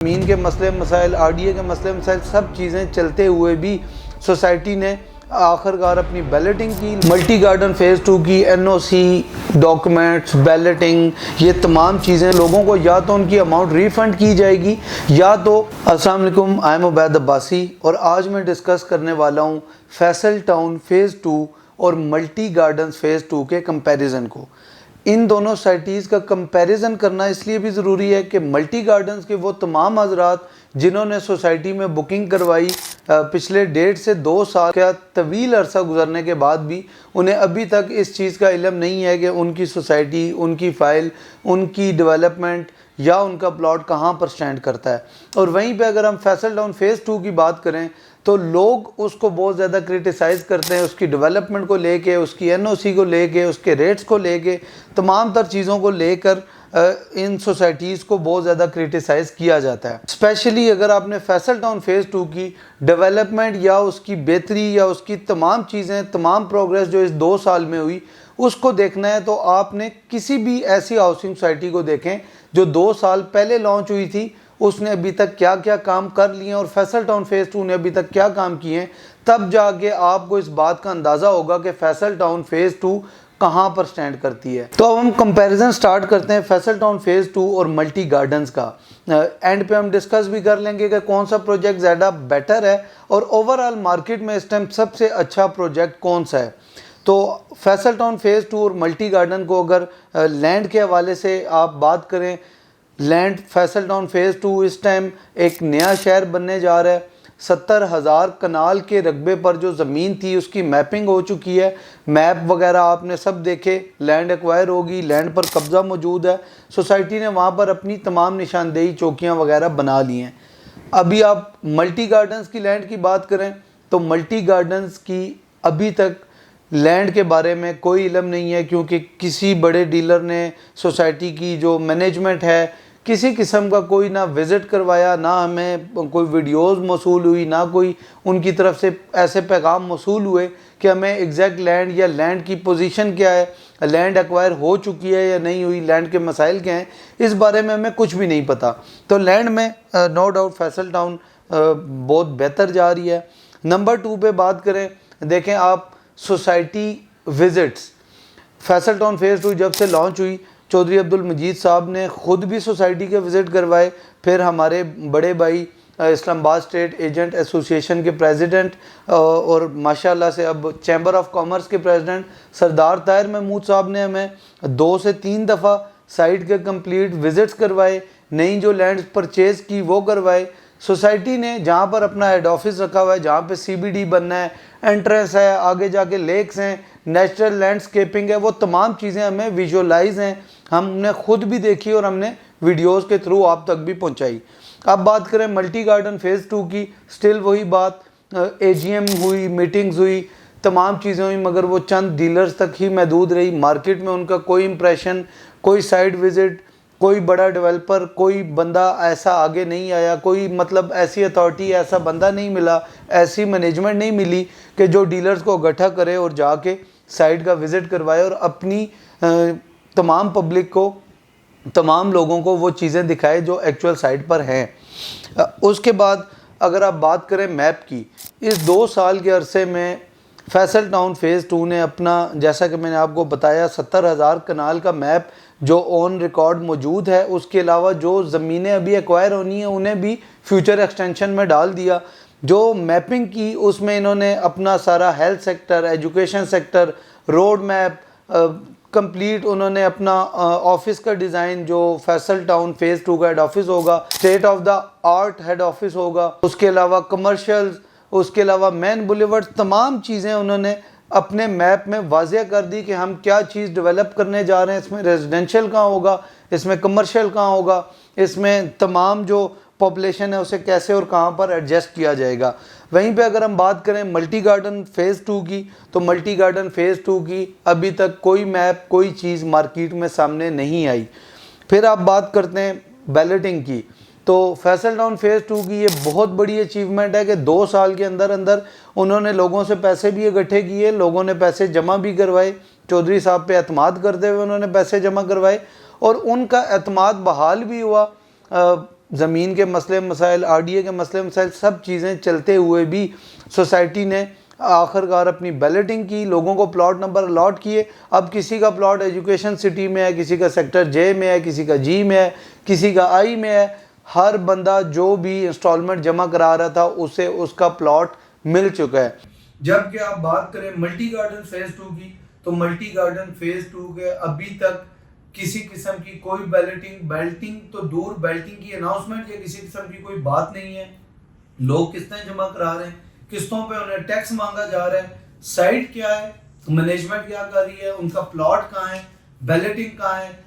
ज़मीन के मसले मसाइल, आरडीए के मसले मसाइल, सब चीज़ें चलते हुए भी सोसाइटी ने आखिरकार अपनी बैलेटिंग की। मल्टी गार्डन फ़ेज़ 2 की एनओसी, डॉक्यूमेंट्स, बैलेटिंग, ये तमाम चीज़ें लोगों को या तो उनकी अमाउंट रिफ़ंड की जाएगी या तो। अस्सलाम वालेकुम, आई एम उबैद अब्बासी और आज मैं डिस्कस करने वाला हूँ फैसल टाउन फ़ेज़ 2 और मल्टी गार्डन फ़ेज़ 2 के कंपैरिजन को। इन दोनों साइटीज़ का कंपैरिजन करना इसलिए भी ज़रूरी है कि मल्टी गार्डन्स के वो तमाम हज़रात जिन्होंने सोसाइटी में बुकिंग करवाई पिछले 1.5 से 2 साल का तवील अरसा गुजरने के बाद भी उन्हें अभी तक इस चीज़ का इल्म नहीं है कि उनकी सोसाइटी, उनकी फ़ाइल, उनकी डेवलपमेंट या उनका प्लॉट कहाँ पर स्टैंड करता है। और वहीं पे अगर हम फैसल टाउन फ़ेज़ 2 की बात करें तो लोग उसको बहुत ज़्यादा क्रिटिसाइज़ करते हैं, उसकी डेवलपमेंट को लेके, उसकी एनओसी को लेके, उसके रेट्स को लेके, तमाम तर चीज़ों को लेकर इन सोसाइटीज़ को बहुत ज़्यादा क्रिटिसाइज़ किया जाता है। स्पेशली अगर आपने फैसल टाउन फ़ेज़ 2 की डेवलपमेंट या उसकी बेहतरी या उसकी तमाम चीज़ें, तमाम प्रोग्रेस जो इस 2 साल में हुई उसको देखना है तो आपने किसी भी ऐसी हाउसिंग सोसाइटी को देखें जो 2 साल पहले लॉन्च हुई थी, उसने अभी तक क्या क्या काम कर लिए और फैसल टाउन फ़ेज़ 2 ने अभी तक क्या काम किए हैं, तब जाके आपको इस बात का अंदाज़ा होगा कि फैसल टाउन फ़ेज़ 2 कहाँ पर स्टैंड करती है। तो अब हम कंपैरिजन स्टार्ट करते हैं फैसल टाउन फ़ेज़ 2 और मल्टी गार्डन्स का। एंड पे हम डिस्कस भी कर लेंगे कि कौन सा प्रोजेक्ट ज़्यादा बेटर है और ओवरऑल मार्केट में इस टाइम सबसे अच्छा प्रोजेक्ट कौन सा है। तो फैसल टाउन फ़ेज़ 2 और मल्टी गार्डन को अगर लैंड के हवाले से आप बात करें, लैंड फैसल टाउन फ़ेज़ 2 इस टाइम एक नया शहर बनने जा रहा है। 70,000 कनाल के रकबे पर जो ज़मीन थी उसकी मैपिंग हो चुकी है। मैप वगैरह आपने सब देखे, लैंड एक्वायर होगी, लैंड पर कब्ज़ा मौजूद है। सोसाइटी ने वहाँ पर अपनी तमाम निशानदेही चौकियाँ वगैरह बना ली हैं। अभी आप मल्टी गार्डन्स की लैंड की बात करें तो मल्टी गार्डन्स की अभी तक लैंड के बारे में कोई इल्म नहीं है, क्योंकि किसी बड़े डीलर ने सोसाइटी की जो मैनेजमेंट है किसी किस्म का कोई ना विज़िट करवाया, ना हमें कोई वीडियोस मौसूल हुई, ना कोई उनकी तरफ से ऐसे पैगाम मौसूल हुए कि हमें एग्जैक्ट लैंड या लैंड की पोजीशन क्या है, लैंड एक्वायर हो चुकी है या नहीं हुई, लैंड के मसाइल क्या हैं, इस बारे में हमें कुछ भी नहीं पता। तो लैंड में नो डाउट फैसल टाउन बहुत बेहतर जा रही है। नंबर 2 पे बात करें, देखें आप society visits, Faisal town phase 2 जब से लॉन्च हुई चौधरी अब्दुल मजीद साहब ने ख़ुद भी सोसाइटी के विज़िट करवाए, फिर हमारे बड़े भाई इस्लामाबाद स्टेट एजेंट एसोसिएशन के प्रेसिडेंट और माशाल्लाह से अब चैम्बर ऑफ कॉमर्स के प्रेसिडेंट सरदार ताहिर महमूद साहब ने हमें 2 से 3 दफ़ा साइट के कंप्लीट विज़िट्स करवाए, नई जो लैंड परचेज़ की वो करवाए। सोसाइटी ने जहाँ पर अपना हेड ऑफिस रखा हुआ है, जहाँ पे सीबीडी बनना है, एंट्रेंस है, आगे जाके लेक्स हैं, नेचुरल लैंडस्केपिंग है, वो तमाम चीज़ें हमें विजुअलाइज हैं, हमने खुद भी देखी और हमने वीडियोस के थ्रू आप तक भी पहुंचाई। अब बात करें मल्टी गार्डन फ़ेज़ 2 की, स्टिल वही बात, एजीएम हुई, मीटिंग्स हुई, तमाम चीज़ें हुई, मगर वो चंद डीलर्स तक ही महदूद रही। मार्केट में उनका कोई इंप्रेशन, कोई साइट विज़िट, कोई बड़ा डेवलपर, कोई बंदा ऐसा आगे नहीं आया, कोई मतलब ऐसी अथॉरिटी, ऐसा बंदा नहीं मिला, ऐसी मैनेजमेंट नहीं मिली कि जो डीलर्स को इकट्ठा करे और जाके साइट का विज़िट करवाए और अपनी तमाम पब्लिक को, तमाम लोगों को वो चीज़ें दिखाए जो एक्चुअल साइट पर हैं। उसके बाद अगर आप बात करें मैप की, इस 2 साल के अरसे में फैसल टाउन फ़ेज़ 2 ने अपना, जैसा कि मैंने आपको बताया, 70,000 कनाल का मैप जो ऑन रिकॉर्ड मौजूद है, उसके अलावा जो ज़मीनें अभी एक्वायर होनी है उन्हें भी फ्यूचर एक्सटेंशन में डाल दिया। जो मैपिंग की उसमें इन्होंने अपना सारा health sector, education sector, road map complete, उन्होंने अपना ऑफिस का डिज़ाइन, जो फैसल टाउन फ़ेज़ 2 का हेड ऑफिस होगा, state of the art head office होगा, उसके अलावा कमर्शियल्स, उसके अलावा मेन बुलेवर्ड, तमाम चीज़ें उन्होंने अपने मैप में वाज़ेह कर दी कि हम क्या चीज़ डेवलप करने जा रहे हैं, इसमें रेजिडेंशियल कहाँ होगा, इसमें कमर्शियल कहाँ होगा, इसमें तमाम जो पॉपुलेशन है उसे कैसे और कहाँ पर एडजस्ट किया जाएगा। वहीं पे अगर हम बात करें मल्टी गार्डन फ़ेज़ 2 की, तो मल्टी गार्डन फ़ेज़ 2 की अभी तक कोई मैप, कोई चीज़ मार्केट में सामने नहीं आई। फिर आप बात करते हैं बैलेटिंग की, तो फैसल टाउन फ़ेज़ 2 की ये बहुत बड़ी अचीवमेंट है कि 2 साल के अंदर अंदर उन्होंने लोगों से पैसे भी इकट्ठे किए, लोगों ने पैसे जमा भी करवाए, चौधरी साहब पे एतमाद करते हुए उन्होंने पैसे जमा करवाए और उनका एतमाद बहाल भी हुआ। ज़मीन के मसले मसाइल, RDA के मसले मसाइल, सब चीज़ें चलते हुए भी सोसाइटी ने आखिरकार अपनी बैलेटिंग की, लोगों को प्लॉट नंबर अलॉट किए। अब किसी का प्लॉट एजुकेशन सिटी में है, किसी का सेक्टर J में है, किसी का G में है, किसी का I में है। हर बंदा जो भी इंस्टॉलमेंट जमा करा रहा था उसे उसका प्लॉट मिल चुका है। जबकि आप बात करें मल्टी गार्डन फेज़ 2 की, तो मल्टी गार्डन फेज़ 2 के अभी तक किसी किस्म की कोई बेल्टिंग तो दूर, बेल्टिंग की अनाउंसमेंट या किसी किस्म की कोई बात नहीं है। लोग किस्तें जमा करा रहे हैं, किस्तों पे उन्हें टैक्स मांगा जा रहा है। साइट क्या है, मैनेजमेंट क्या कर रही है, उनका प्लॉट कहाँ है, बैलेटिंग कहाँ है,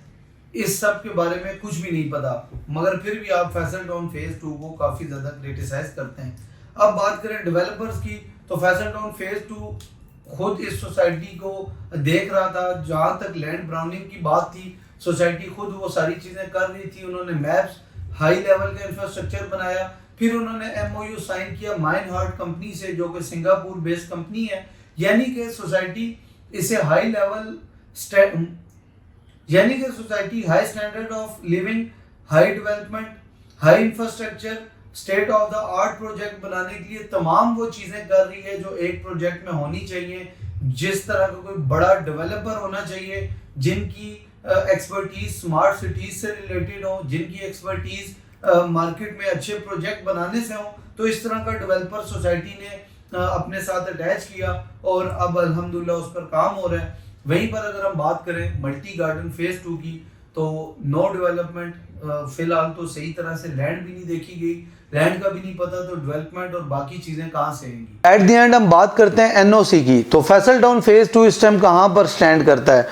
इस सब के बारे में कुछ भी नहीं पता आपको, मगर फिर भी आप फैसल टाउन फेज़ 2 को काफ़ी ज़्यादा क्रिटिसाइज करते हैं। अब बात करें डेवलपर्स की, तो फैसल टाउन फेज़ 2 खुद इस सोसाइटी को देख रहा था। जहाँ तक लैंड ब्राउनिंग की बात थी, सोसाइटी खुद वो सारी चीज़ें कर रही थी। उन्होंने मैप्स, हाई लेवल का इंफ्रास्ट्रक्चर बनाया, फिर उन्होंने MOU साइन किया माइन हार्ट कंपनी से, जो कि सिंगापुर बेस्ड कंपनी है। यानी कि सोसाइटी इसे high standard of living, high development, high infrastructure, state of the art project बनाने के लिए तमाम वो चीज़ें कर रही है जो एक प्रोजेक्ट में होनी चाहिए। जिस तरह का कोई बड़ा डेवलपर होना चाहिए, जिनकी एक्सपर्टीज स्मार्ट सिटीज से रिलेटेड हो, जिनकी एक्सपर्टीज मार्केट में अच्छे प्रोजेक्ट बनाने से हो, तो इस तरह का डेवलपर सोसाइटी ने अपने साथ अटैच किया और अब अल्हम्दुलिल्लाह उस पर काम हो रहा है। वहीं पर अगर हम बात करें मल्टी गार्डन फेज़ 2 की, तो नो डेवलपमेंट, फिलहाल तो सही तरह से लैंड भी नहीं देखी गई, लैंड का भी नहीं पता, तो डेवलपमेंट और बाकी चीज़ें कहाँ से आएंगी। एट द एंड हम बात करते हैं NOC की, तो फैसल टाउन फेज़ 2 इस टाइम कहाँ पर स्टैंड करता है।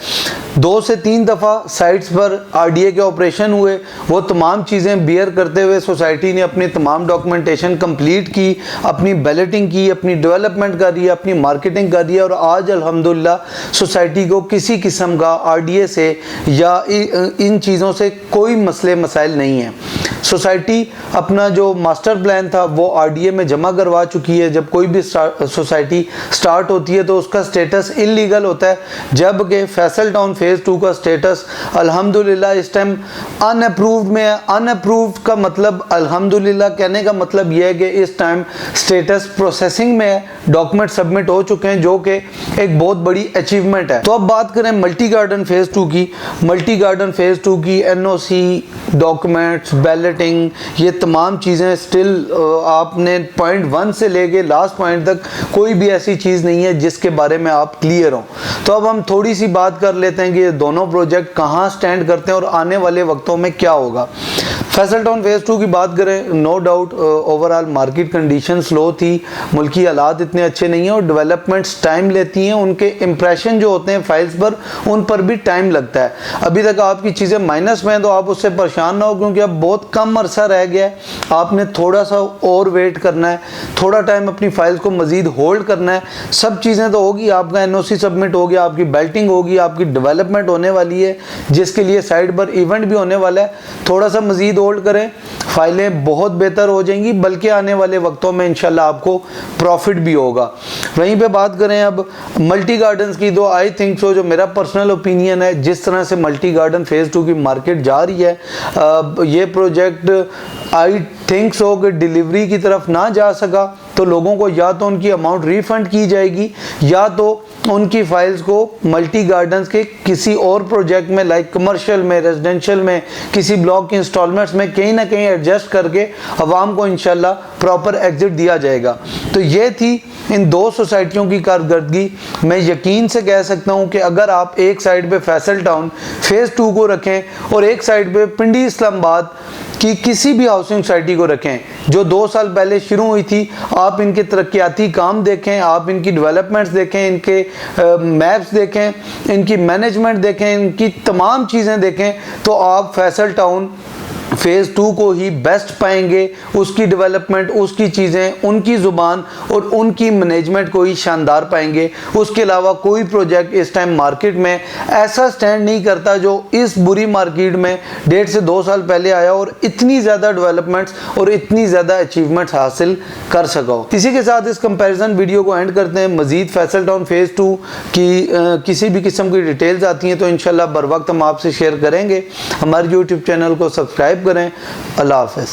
2 से 3 दफ़ा साइट्स पर RDA के ऑपरेशन हुए, वो तमाम चीज़ें बियर करते हुए सोसाइटी ने अपनी तमाम डॉक्यूमेंटेशन कंप्लीट की, अपनी बैलेटिंग की, अपनी डेवलपमेंट कर रही है, अपनी मार्केटिंग कर रही है, और आज अल्हम्दुलिल्लाह सोसाइटी को किसी किस्म का RDA से या इन चीज़ों से कोई मसले मसाइल नहीं है। सोसाइटी अपना जो मास्टर प्लान था वो RDA में जमा करवा चुकी है। जब कोई भी सोसाइटी स्टार्ट होती है तो उसका स्टेटस इलीगल होता है, जबकि फैसल टाउन फेज़ 2 का स्टेटस अल्हम्दुलिल्लाह इस टाइम अनअप्रूव्ड में है। अनअप्रूव्ड का मतलब, अल्हम्दुलिल्लाह कहने का मतलब यह है कि इस टाइम स्टेटस प्रोसेसिंग में है, डॉक्यूमेंट सबमिट हो चुके हैं, जो कि एक बहुत बड़ी अचीवमेंट है। तो अब बात करें मल्टी गार्डन फेज़ 2 की। मल्टी गार्डन फेज़ 2 की NOC, डॉक्यूमेंट्स, बैलेटिंग, ये तमाम चीज़ें स्टिल आपने पॉइंट 1 से लेके लास्ट पॉइंट तक कोई भी ऐसी चीज़ नहीं है जिसके बारे में आप क्लियर हो। तो अब हम थोड़ी सी बात कर लेते हैं कि ये दोनों प्रोजेक्ट कहाँ स्टैंड करते हैं और आने वाले वक्तों में क्या होगा। फैसल टाउन फेज़ 2 की बात करें, no doubt overall market condition slow थी, मुल्की हालात इतने अच्छे नहीं हैं और डेवलपमेंट्स टाइम लेती हैं, उनके इंप्रेशन जो होते हैं फाइल्स पर, उन पर भी टाइम लगता है। अभी तक आपकी चीज़ें माइनस में हैं तो आप उससे परेशान ना हो, क्योंकि अब बहुत कम अरसा रह गया है। आपने थोड़ा सा और वेट करना है, थोड़ा टाइम अपनी फाइल्स को मज़ीद होल्ड करना है। सब चीज़ें तो होगी, आपका NOC सबमिट हो गया, आपकी बेल्टिंग होगी, आपकी डेवलपमेंट होने वाली है, जिसके लिए साइड पर इवेंट भी होने वाला है। थोड़ा सा मज़ीद होल्ड करें, फाइलें बहुत बेहतर हो जाएंगी, बल्कि आने वाले वक्तों में इंशाल्लाह आपको प्रॉफिट भी होगा। वहीं पे बात करें अब मल्टी गार्डन्स की, तो आई थिंक सो, जो मेरा पर्सनल ओपिनियन है, जिस तरह से मल्टी गार्डन फेज़ 2 की मार्केट जा रही है, ये प्रोजेक्ट आई थिंक सो कि डिलीवरी की तरफ ना जा सका तो लोगों को या तो उनकी अमाउंट रिफंड की जाएगी, या तो उनकी फाइल्स को मल्टी गार्डन्स के किसी और प्रोजेक्ट में, लाइक कमर्शियल में, रेजिडेंशियल में, किसी ब्लॉक के इंस्टॉलमेंट्स में कहीं ना कहीं एडजस्ट करके अवाम को इंशाल्लाह प्रॉपर एग्जिट दिया जाएगा। तो ये थी इन 2 सोसाइटियों की कारकर्दगी। मैं यकीन से कह सकता हूँ कि अगर आप एक साइड पे फैसल टाउन फेज़ 2 को रखें और एक साइड पे पिंडी इस्लामाबाद की किसी भी हाउसिंग सोसाइटी को रखें जो 2 साल पहले शुरू हुई थी, आप इनके तरक्याती काम देखें, आप इनकी डेवलपमेंट्स देखें, इनके मैप्स देखें, इनकी मैनेजमेंट देखें, इनकी तमाम चीज़ें देखें, तो आप फैसल टाउन फेज़ 2 को ही बेस्ट पाएंगे। उसकी डेवलपमेंट, उसकी चीज़ें, उनकी ज़ुबान और उनकी मैनेजमेंट को ही शानदार पाएंगे। उसके अलावा कोई प्रोजेक्ट इस टाइम मार्केट में ऐसा स्टैंड नहीं करता जो इस बुरी मार्केट में 1.5 से 2 साल पहले आया और इतनी ज़्यादा डेवलपमेंट्स और इतनी ज़्यादा अचीवमेंट्स हासिल कर सका हो। इसी के साथ इस कंपैरिजन वीडियो को एंड करते हैं। मज़ीद फैसल टाउन फेज़ 2 की किसी भी किस्म की डिटेल्स आती हैं तो इंशाल्लाह बर वक्त हम आपसे शेयर करेंगे। हमारे यूट्यूब चैनल को सब्सक्राइब करें। अल्लाह हाफ़िज़।